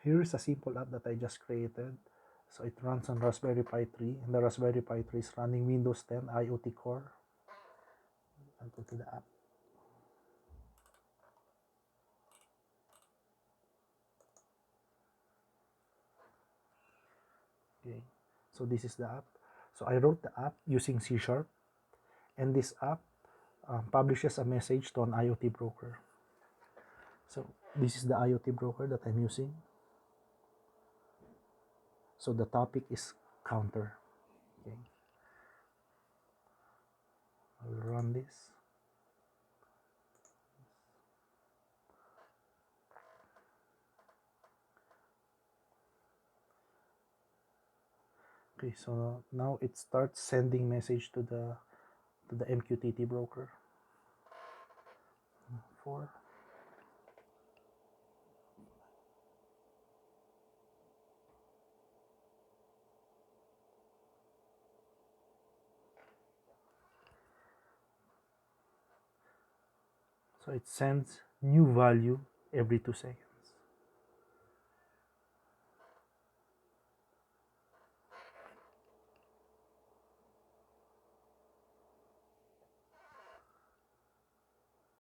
here is a simple app that I just created. So it runs on Raspberry Pi 3, and the Raspberry Pi 3 is running Windows 10 IoT Core. I'll go to the app. Okay, so this is the app. So I wrote the app using C#, and this app publishes a message to an IoT broker. So this is the IoT broker that I'm using. So the topic is counter. Okay, I'll run this. Okay, so now it starts sending message to the MQTT broker. 4. So it sends new value every 2 seconds.